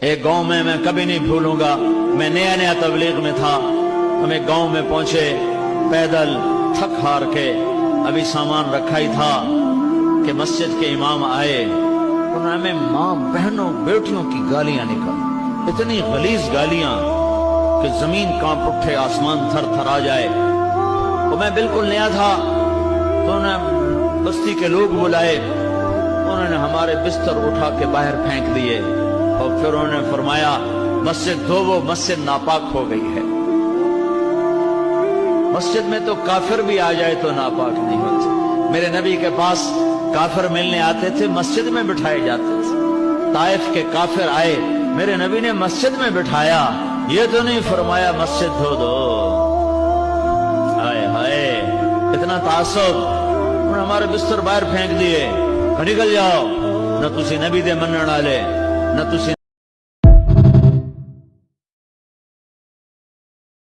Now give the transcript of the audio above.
ایک گاؤں میں کبھی نہیں بھولوں گا، میں نیا نیا تبلیغ میں تھا، ہم ایک گاؤں میں پہنچے پیدل تھک ہار کے، ابھی سامان رکھا ہی تھا کہ مسجد کے امام آئے، انہوں نے ہمیں ماں بہنوں بیٹیوں کی گالیاں نکل، اتنی غلیظ گالیاں کہ زمین کانپ اٹھے، آسمان تھر تھر آ جائے۔ تو میں بالکل نیا تھا، تو انہوں نے بستی کے لوگ بلائے، انہوں نے ہمارے بستر اٹھا کے باہر پھینک دیے، اور پھر انہوں نے فرمایا مسجد دھوو، مسجد ناپاک ہو گئی ہے۔ مسجد میں تو کافر بھی آ جائے تو ناپاک نہیں ہوتی۔ میرے نبی کے پاس کافر ملنے آتے تھے، مسجد میں بٹھائے جاتے تھے۔ طائف کے کافر آئے، میرے نبی نے مسجد میں بٹھایا، یہ تو نہیں فرمایا مسجد دھو دو۔ ہائے ہائے، اتنا تعصب، انہوں نے ہمارے بستر باہر پھینک دیے، نکل جاؤ، نہ تسی نبی دے منن والے، نہ تسی